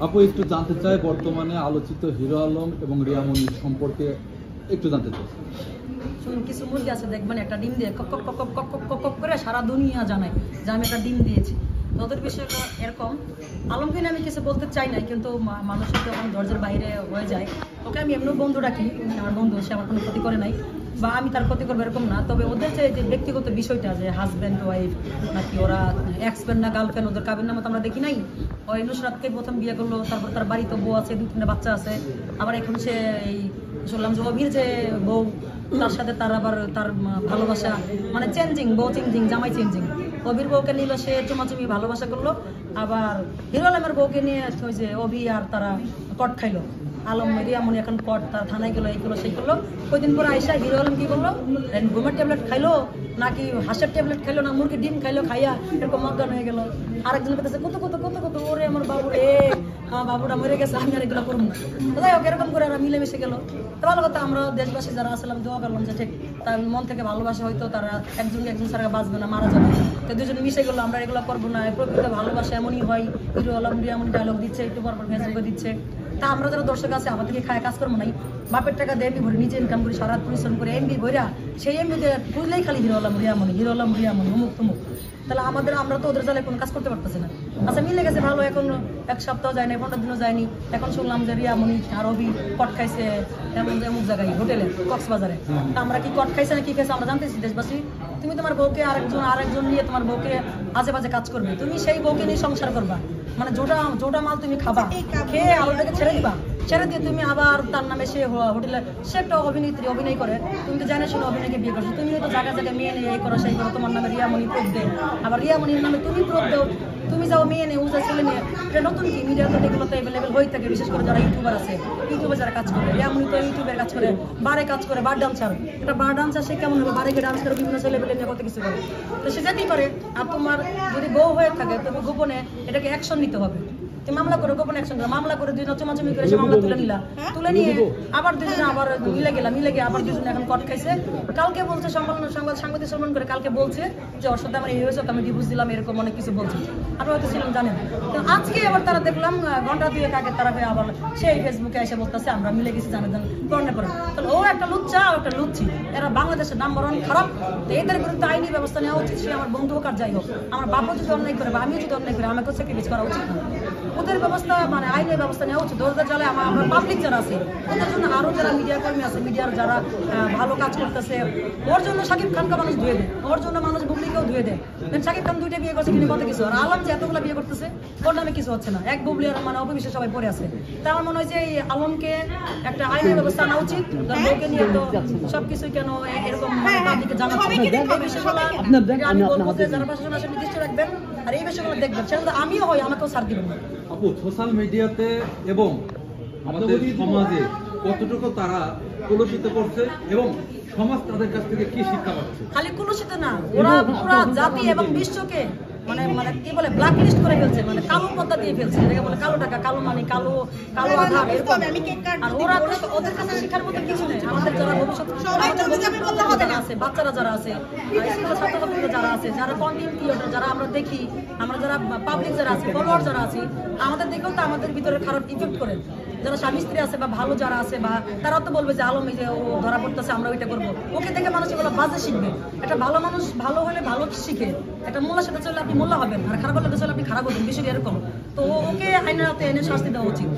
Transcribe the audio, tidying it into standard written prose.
আপু একটু জানতে চাই বর্তমানে আলোচিত হিরো আলম এবং রিয়া মনির সম্পর্কে একটু জানতে চাই। শুনুন, কিছু মুরগি আছে দেখবেন একটা ডিম দিয়ে কক কক কক কক কক কক কক করে সারা দুনিয়া জানায় যে আমি একটা ডিম দিয়েছি। ওদের বিষয়টা এরকম। আলমকে নিয়ে আমি কিছু বলতে চাই না, কিন্তু মানুষের যখন ধৈর্যের বাইরে হয়ে যায়, ওকে আমি এমনি বন্ধু রাখি, আমার বন্ধু, সে আমার কোনো ক্ষতি করে নাই বা আমি তার ক্ষতি করবো এরকম না। তবে ওদের যে ব্যক্তিগত বিষয়টা, যে হাজব্যান্ড ওয়াইফ নাকি ওরা এক্সফ্রেন্ড না গার্লফ্রেন্ড, ওদের কাবির নামে তো আমরা দেখি নাই। ওই নুসরাতকে প্রথম বিয়ে করলো, তারপর তার বাড়িতে বউ আছে, 2-3টা বাচ্চা আছে। আবার এখন সে এই শুনলাম যে অভির যে বউ, তার সাথে তার আবার তার ভালোবাসা মানে চেঞ্জিং, বউ চেঞ্জিং, জামাই চেঞ্জিং। অভির বউকে নিল, সে চুমাচুমি ভালোবাসা করলো। আবার হিরো আলমের বউকে নিয়ে ওই যে অভি আর তারা কট খাইলো। আলম রিয়া মনি এখন কট, তার থানায় গেলো, এই করলো সেই করলো। কয়েকদিন পরে আইসা হিরো আলম কি করলো, ঘুমের ট্যাবলেট খাইলো নাকি হাঁসের ট্যাবলেট খাইলো না মুরগির ডিম খাইলো, খাইয়া এরকম অজ্ঞান হয়ে গেল। আরেকজনের কাছে কত কত কত কত, ওরে আমার বাবু রে, আমার বাবুটা মরে গেছে, আমি আর এগুলো করবো না। যাই হোক, এরকম করে আমরা মিলেমিশে গেলো। তো ভালো কথা, আমরা দেশবাসী যারা আসলাম দোয়া করলাম যে ঠিক তার মন থেকে ভালোবাসা, হয়তো তারা একজনকে একজন ছাড়া বাঁচবে না, মারা যাবে। তো দুজনে মিশে গেলো, আমরা এগুলো করবো না। প্রকৃত ভালোবাসা এমনই হয়। হিরো আলম রিয়া মনি ডায়লগ দিচ্ছে, একটু পর পর ফেসবুকে দিচ্ছে। তা আমরা যারা দর্শক আছে, আমাদের থেকে খায় কাজ করবো নাই, বাপের টাকা দিয়ে এমবি ভরে, নিজে ইনকাম করি, সারা পরিশ্রম করে এমবি ভরা, সেই এমবিতে বুঝলেই খালি হিরো আলম রিয়া মনি, হিরো আলম রিয়া মনি, অমুক তমুক। তাহলে আমরা তো ওদের জ্বালায় কোনো কাজ করতে পারতেছি না। আচ্ছা, মিলে গেছে ভালো, এখন 1 সপ্তাহ যায়নি, 15 দিনও যায়নি। এখন শুনলাম যে রিয়া মনি আর অভি কট খাইছে এমন অমুক জায়গায়, হোটেলে, কক্সবাজারে। আমরা কি কট খাইছে না কি খাইছে আমরা জানতেছি দেশবাসী। তুমি তোমার বউকে আরেকজন নিয়ে তোমার বউকে আজে বাজে কাজ করবে, তুমি সেই বউকে নিয়ে সংসার করবা, মানে জোটা মাল তুমি খাবা, খেয়ে আলোটাকে ছেড়ে দিবা। ছেড়ে দিয়ে তুমি আবার তার নামে সে হোটেলে, সে একটা অভিনেত্রী, অভিনয় করে, তুমি তো জানো শুনে অভিনয়কে বিয়ে করছো। তুমি তো জায়গায় জায়গায় মেয়ে নিয়ে এই করো সেই করো, তোমার নামে রিয়ামণি প্রোপ দেয়, আবার রিয়ামণির নামে তুমি প্রোপ দেও। তুমি যাও মেয়ে নিয়ে, উজা ছেলে নিয়ে, এটা নতুন কি? মিডিয়া তো এগুলোতে অ্যাভেলেবেল হয়ে থাকে, বিশেষ করে যারা ইউটিউবার আছে, ইউটিউবে যারা কাজ করে। রিয়ামণি তো ইউটিউবের কাজ করে, বারে কাজ করে, বার ডান্সার। এটা বার ডান্সার, সে কেমন হবে? বারে গিয়ে ডান্স করে, বিভিন্ন ছেলেপেলে নিয়ে কত কিছু করে, তো সে যেতেই পারে। আর তোমার যদি বউ হয়ে থাকে, তুমি গোপনে এটাকে অ্যাকশন নিতে হবে। মামলা করে, গোপন অ্যাকশন করে, মামলা করে, দুজন চুমাচুমি করে সে মামলা তুলে নিলা, তুলে নিয়ে আবার দুজনে আবার মিলে গিয়ে আবার দুজনে এখন কট খাইছে। কালকে বলছে সাংবাদিক সম্মান করে, কালকে বলছে যে ওর সাথে আমার এই হয়েছে, আমি ডিভোর্স দিলাম, এরকম অনেক কিছু বলছে। আপনারা হয়তো ছিলাম জানেন। তো আজকে আবার তারা দেখলাম ঘন্টা 2 আগে তারা আবার সেই ফেসবুকে এসে বলতেছে আমরা মিলে গেছি, জানেন করণে পড়ে। তাহলে ও একটা লুচ্চা, ও একটা লুচ্ছি, এরা বাংলাদেশের নাম্বার 1 খারাপ। তো এদের বিরুদ্ধে আইনি ব্যবস্থা নেওয়া উচিত। সে আমার বন্ধু হোক আর যাই হোক, আমার বাবা যদি অন্যায় করে বা আমিও যদি অন্যায় করে, আমাকেও স্যাক্রিফাইস করা উচিত না। ওদের ব্যবস্থা মানে আইনের ব্যবস্থা নেওয়া উচিত। ওদের জালে আমরা পাবলিক যারা আছে, ওদের জন্য আরো যারা মিডিয়া কর্মী আছে, মিডিয়ার যারা ভালো কাজ করতেছে, ওর জন্য শাকিব খানকে মানুষ ধুয়ে দেয়, ওর জন্য মানুষ বুবলিকেও ধুয়ে দেয়। শাকিব খান 2টা বিয়ে করছে, কিন্তু কত কিছু। আর আলম যে এতগুলো বিয়ে করতেছে, ওর নামে কিছু হচ্ছে না। এক বুবলি আর মানে অপবিশ্বাস সবাই পড়ে আছে। তা আমার মনে হয় যে এই আলমকে একটা আইনের ব্যবস্থা আনা উচিত। বউকে নিয়ে তো সবকিছু কেন এরকম পাবলিকে জানাচ্ছে, এই বিষয়গুলো আমি বলবো যে যারা প্রশাসন আসলে নির্দিষ্ট রাখবেন আর এই বিষয়গুলো দেখবেন, সেটা আমিও হয়, আমাকেও ছাড় দিবেন না। আপু, সোশ্যাল মিডিয়াতে এবং আমাদের সমাজে কতটুকু তারা কলুষিত করছে এবং সমাজ তাদের কাছ থেকে কি শিক্ষা পাচ্ছে? খালি কলুষিত না, ওরা পুরো জাতি এবং বিশ্বকে মানে কি বলে ব্ল্যাক লিস্ট করে ফেলছে, মানে কালো পদ্মা দিয়ে ফেলছে, যেটাকে বলে কালো টাকা, কালো মানি, কালো আধার, এরকম। আর ওদের কাছে শিক্ষার মতো কিছু নেই। আমাদের যারা ভবিষ্যৎ আছে, বাচ্চারা যারা আছে, স্কুলের ছাত্রছাত্রীরা যারা আছে, যারা কন্টেন্ট ক্রিয়েটর, যারা আমরা দেখি, আমরা যারা পাবলিক যারা আছে, ফলোয়ার যারা আছি, আমাদের দেখেও তো আমাদের ভিতরে খারাপ ইফেক্ট করে। যারা স্বামী স্ত্রী আছে বা ভালো যারা আছে, বা তারা তো বলবে যে আলম এই যে ও ধরা পড়তেছে, আমরা ওইটা করবো। ওকে দেখে মানুষ এগুলো বাজে শিখবে। একটা ভালো মানুষ ভালো হলে ভালো শিখে, একটা মোল্লার সাথে চললে আপনি মোল্লা হবেন, আর খারাপ হলে চলে আপনি খারাপ হবেন, বিষয়টা এরকম। তো ওকে আইনের হাতে এনে শাস্তি দেওয়া উচিত।